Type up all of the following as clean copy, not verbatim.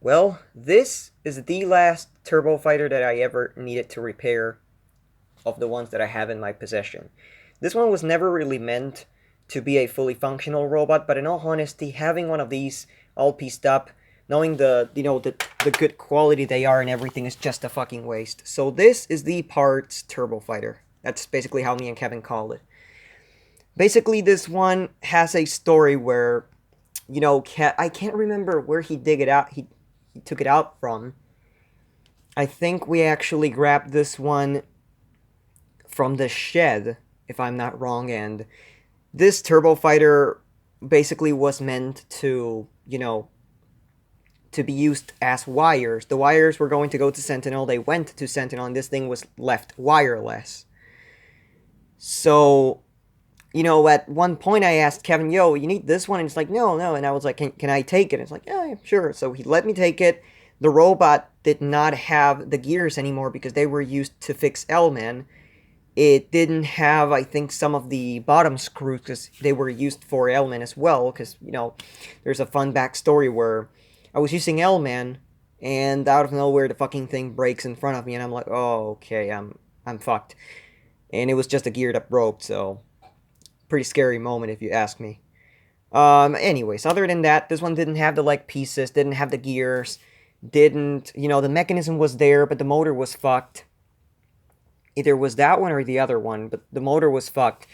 Well, this is the last Turbo Fighter that I ever needed to repair of the ones that I have in my possession. This one was never really meant to be a fully functional robot, but in all honesty, having one of these all pieced up, knowing the good quality they are and everything is just a fucking waste. So this is the parts Turbo Fighter. That's basically how me and Kevin call it. Basically, this one has a story where, I can't remember where he dig it out. He took it out from. I think we actually grabbed this one from the shed, if I'm not wrong, and this Turbo Fighter basically was meant to be used as wires. The wires were going to go to Sentinel, they went to Sentinel, and this thing was left wireless. So, at one point I asked Kevin, yo, you need this one? And it's like, no, no. And I was like, can I take it? And it's like, yeah, sure. So he let me take it. The robot did not have the gears anymore because they were used to fix L-Man. It didn't have, I think, some of the bottom screws because they were used for L-Man as well. Because, there's a fun backstory where I was using L-Man and out of nowhere the fucking thing breaks in front of me and I'm like, oh, okay, I'm fucked. And it was just a gear that broke, so pretty scary moment if you ask me. Anyways, other than that, this one didn't have the like pieces, didn't have the gears, didn't, the mechanism was there, but the motor was fucked. Either was that one or the other one, but the motor was fucked.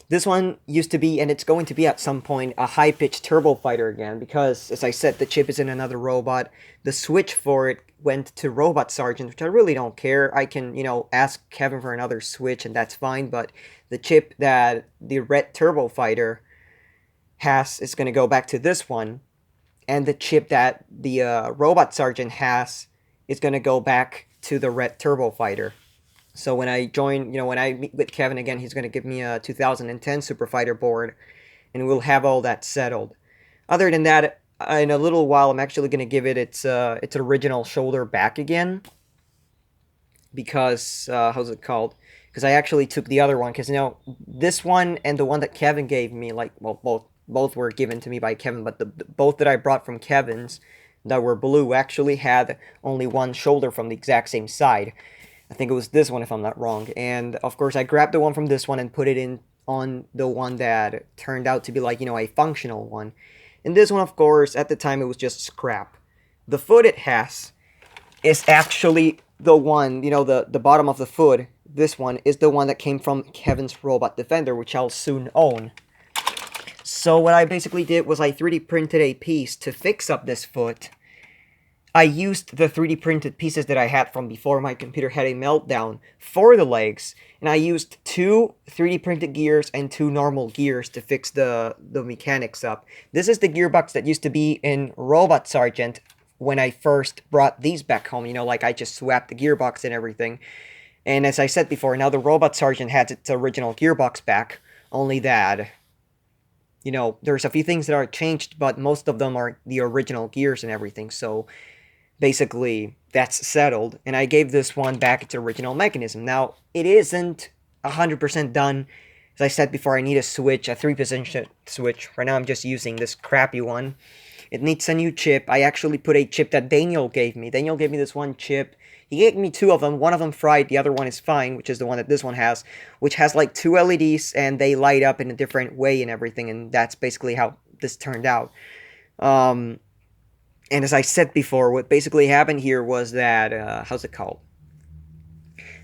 This one used to be, and it's going to be at some point, a high-pitched turbo fighter again, because, as I said, the chip is in another robot. The switch for it went to Robot Sergeant, which I really don't care. I can, ask Kevin for another switch, and that's fine, but the chip that the red turbo fighter has is going to go back to this one, and the chip that the Robot Sergeant has is going to go back to the red turbo fighter. So when I join, when I meet with Kevin again, he's going to give me a 2010 Super Fighter board, and we'll have all that settled. Other than that, in a little while, I'm actually going to give it its original shoulder back again. Because, how's it called? Because I actually took the other one, because, this one and the one that Kevin gave me, like, well, both were given to me by Kevin, but the both that I brought from Kevin's that were blue actually had only one shoulder from the exact same side. I think it was this one if I'm not wrong. And of course I grabbed the one from this one and put it in on the one that turned out to be like, a functional one. And this one, of course, at the time it was just scrap. The foot it has is actually the one, the bottom of the foot. This one is the one that came from Kevin's Robot Defender, which I'll soon own. So what I basically did was I 3D printed a piece to fix up this foot. I used the 3D printed pieces that I had from before my computer had a meltdown for the legs, and I used two 3D printed gears and two normal gears to fix the mechanics up. This is the gearbox that used to be in Robot Sergeant when I first brought these back home, like I just swapped the gearbox and everything. And as I said before, now the Robot Sergeant has its original gearbox back, only that, there's a few things that are changed, but most of them are the original gears and everything, so basically that's settled, and I gave this one back its original mechanism. Now, it isn't 100% done. As I said before, I need a switch, a 3-position switch. Right now I'm just using this crappy one. It needs a new chip. I actually put a chip that Daniel gave me. Daniel gave me this one chip. He gave me two of them. One of them fried, the other one is fine, which is the one that this one has, which has like two LEDs, and they light up in a different way and everything, and that's basically how this turned out. And as I said before, what basically happened here was that, how's it called?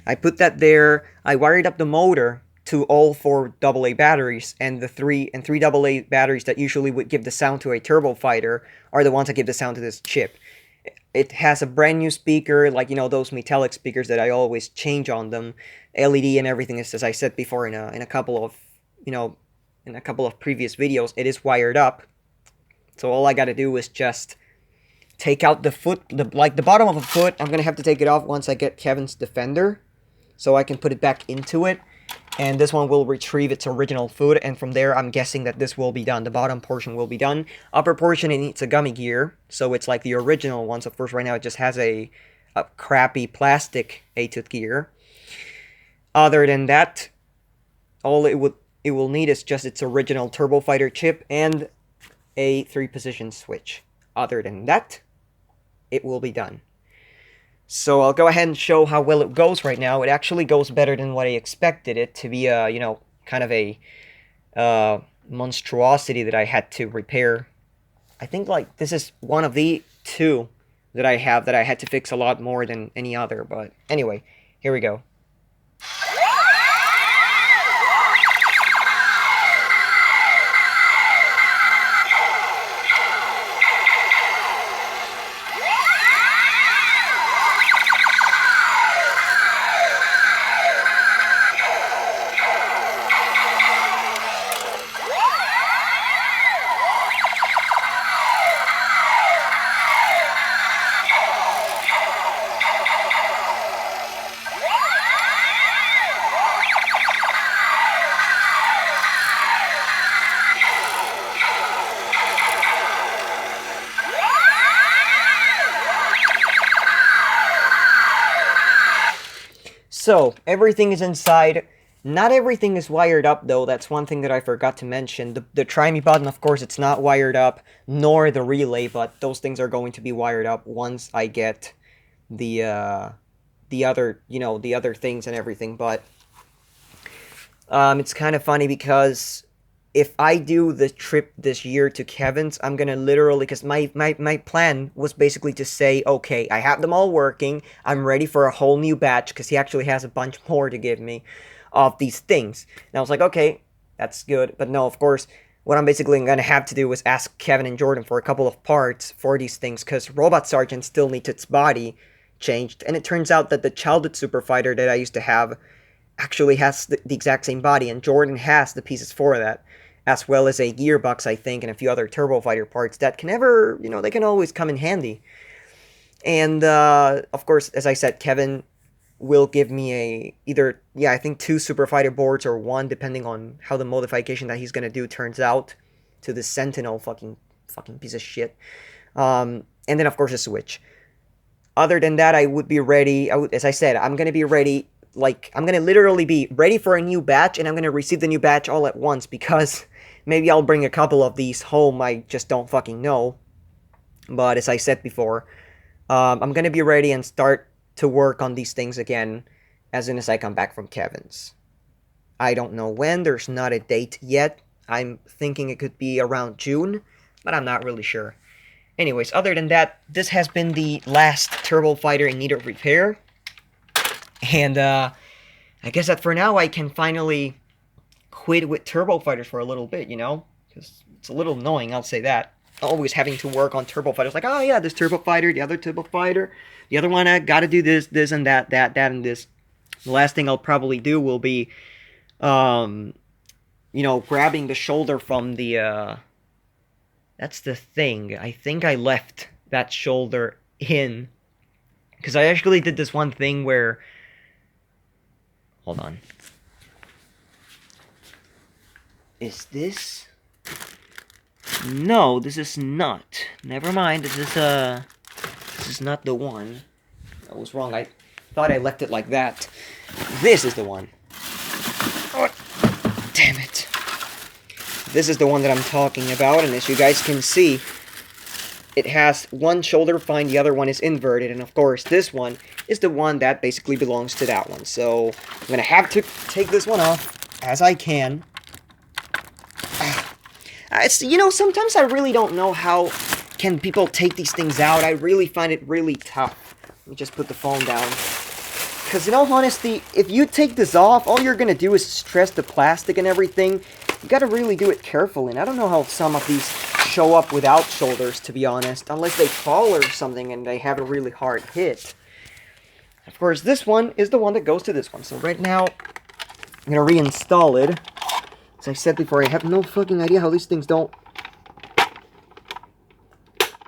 I put that there, I wired up the motor to all four AA batteries, and the three AA batteries that usually would give the sound to a turbo fighter are the ones that give the sound to this chip. It has a brand new speaker, like, those metallic speakers that I always change on them, LED and everything, as I said before in a couple of, in a couple of previous videos. It is wired up, so all I gotta do is just take out the foot, the bottom of the foot. I'm gonna have to take it off once I get Kevin's Defender, so I can put it back into it. And this one will retrieve its original foot, and from there, I'm guessing that this will be done. The bottom portion will be done. Upper portion, it needs a gummy gear, so it's like the original ones. Of course, right now it just has a crappy plastic 8-tooth gear. Other than that, all it will need is just its original Turbo Fighter chip and a 3-position switch. Other than that, it will be done. So I'll go ahead and show how well it goes right now. It actually goes better than what I expected it to be, you know, kind of a monstrosity that I had to repair. I think, like, this is one of the two that I have that I had to fix a lot more than any other. But anyway, here we go. So, everything is inside. Not everything is wired up, though. That's one thing that I forgot to mention. The Try Me button, of course, it's not wired up, nor the relay, but those things are going to be wired up once I get the other, you know, the other things and everything. But it's kind of funny because if I do the trip this year to Kevin's, I'm gonna literally, because my plan was basically to say, okay, I have them all working, I'm ready for a whole new batch, because he actually has a bunch more to give me of these things. And I was like, okay, that's good. But no, of course, what I'm basically gonna have to do is ask Kevin and Jordan for a couple of parts for these things, because Robot Sergeant still needs its body changed. And it turns out that the childhood super fighter that I used to have actually has the exact same body, and Jordan has the pieces for that, as well as a gearbox, I think, and a few other Turbo Fighter parts that can never, you know, they can always come in handy. And, of course, as I said, Kevin will give me either, yeah, I think 2 Super Fighter boards, or 1, depending on how the modification that he's gonna do turns out, to the Sentinel fucking piece of shit. And then, of course, a Switch. Other than that, I would be ready, as I said, I'm gonna be ready, like, I'm gonna literally be ready for a new batch, and I'm gonna receive the new batch all at once, because maybe I'll bring a couple of these home, I just don't fucking know. But as I said before, I'm gonna be ready and start to work on these things again as soon as I come back from Kevin's. I don't know when, there's not a date yet. I'm thinking it could be around June, but I'm not really sure. Anyways, other than that, this has been the last Turbo Fighter in need of repair. And, I guess that for now I can finally quit with Turbo Fighters for a little bit, you know? Because it's a little annoying, I'll say that. Always having to work on Turbo Fighters. Like, oh yeah, this Turbo Fighter, the other Turbo Fighter, the other one, I gotta do this, and that, and this. The last thing I'll probably do will be, you know, grabbing the shoulder from the, that's the thing. I think I left that shoulder in. Because I actually did this one thing where, hold on. Is this? No, this is not. Never mind, this is not the one. I was wrong, I thought I left it like that. This is the one. Oh, damn it. This is the one that I'm talking about, and as you guys can see, it has one shoulder fine, the other one is inverted, and of course this one is the one that basically belongs to that one. So I'm gonna have to take this one off as I can. It's, you know, sometimes I really don't know how can people take these things out. I really find it really tough. Let me just put the phone down. Because in all honesty, if you take this off, all you're gonna do is stress the plastic and everything. You gotta really do it carefully, and I don't know how some of these show up without shoulders, to be honest, unless they fall or something and they have a really hard hit. Of course, this one is the one that goes to this one. So right now, I'm gonna reinstall it. As I said before, I have no fucking idea how these things don't...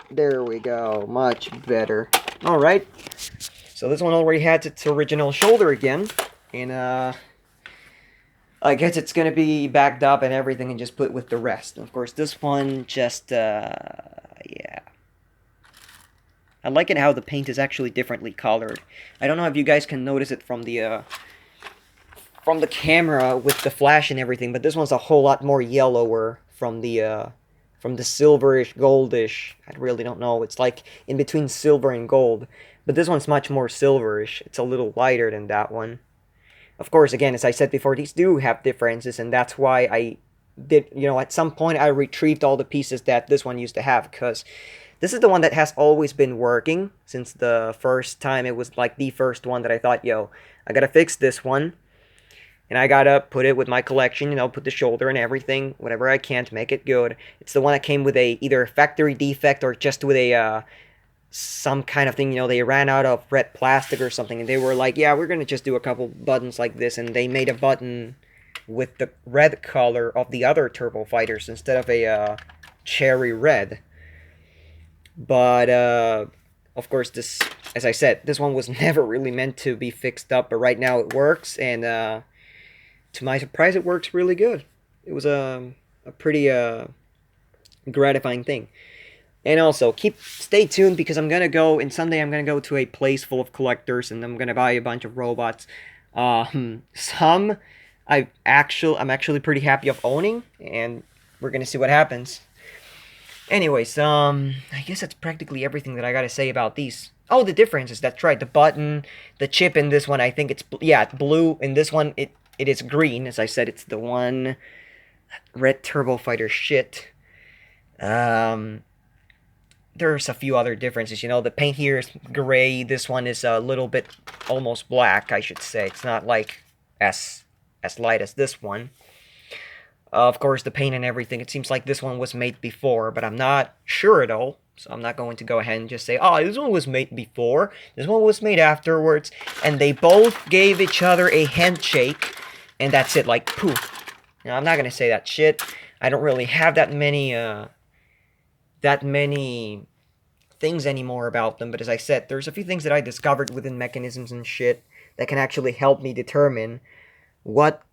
There we go, much better. Alright, so this one already had its original shoulder again, and I guess it's gonna be backed up and everything and just put with the rest. Of course, this one just, yeah. I like it how the paint is actually differently colored. I don't know if you guys can notice it from the camera with the flash and everything, but this one's a whole lot more yellower from the from the silverish, goldish. I really don't know. It's like in between silver and gold. But this one's much more silverish. It's a little lighter than that one. Of course, again, as I said before, these do have differences, and that's why I did, at some point I retrieved all the pieces that this one used to have, because this is the one that has always been working since the first time. It was like the first one that I thought, I gotta fix this one. And I gotta put it with my collection, put the shoulder and everything, whatever I can to make it good. It's the one that came with either a factory defect or just with some kind of thing, they ran out of red plastic or something, and they were like, yeah, we're gonna just do a couple buttons like this, and they made a button with the red color of the other Turbo Fighters instead of a cherry red. But, of course, this, as I said, this one was never really meant to be fixed up, but right now it works, and, to my surprise, it works really good. It was a pretty gratifying thing. And also, stay tuned, because I'm gonna go, and Sunday I'm gonna go to a place full of collectors, and I'm gonna buy a bunch of robots. Some I'm actually pretty happy of owning, and we're gonna see what happens. Anyways, I guess that's practically everything that I gotta say about these. Oh, the differences, that's right. The button, the chip in this one, I think it's blue. In this one, it is green. As I said, it's the one red Turbo Fighter shit. There's a few other differences. The paint here is gray. This one is a little bit almost black, I should say. It's not like as light as this one. Of course, the paint and everything, it seems like this one was made before, but I'm not sure at all. So I'm not going to go ahead and just say, oh, this one was made before, this one was made afterwards, and they both gave each other a handshake, and that's it, like, poof. I'm not going to say that shit. I don't really have that many things anymore about them, but as I said, there's a few things that I discovered within mechanisms and shit that can actually help me determine what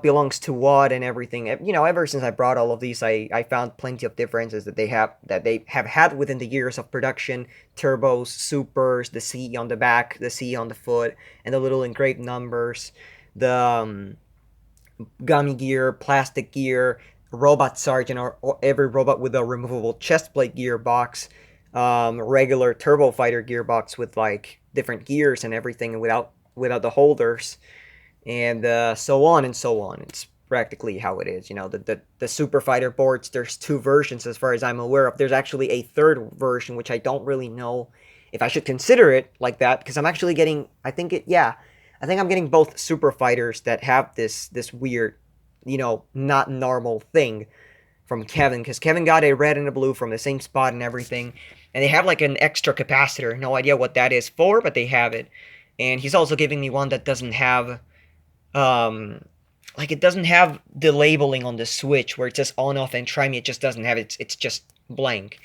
belongs to what and everything. Ever since I brought all of these, I found plenty of differences that they have had within the years of production. Turbos, supers, the C on the back, the C on the foot, and the little engraved numbers, the gummy gear, plastic gear, robot sergeant, or every robot with a removable chest plate gearbox, regular Turbo Fighter gearbox with like different gears and everything, and without the holders, and so on and so on. It's practically how it is. The Super Fighter boards, there's two versions as far as I'm aware of. There's actually a third version, which I don't really know if I should consider it like that, because I'm actually getting, I think I'm getting both Super Fighters that have this weird, not normal thing from Kevin, because Kevin got a red and a blue from the same spot and everything, and they have like an extra capacitor. No idea what that is for, but they have it. And he's also giving me one that doesn't have it doesn't have the labeling on the switch where it says on, off, and try me. It just doesn't have it. It's just blank.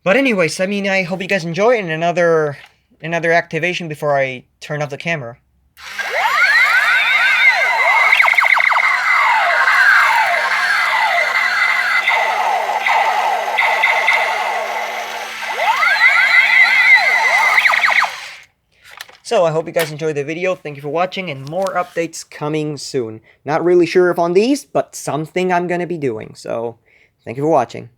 But anyways, I hope you guys enjoy it, and another activation before I turn off the camera. So, I hope you guys enjoyed the video. Thank you for watching, and more updates coming soon. Not really sure if on these, but something I'm gonna be doing. So, thank you for watching.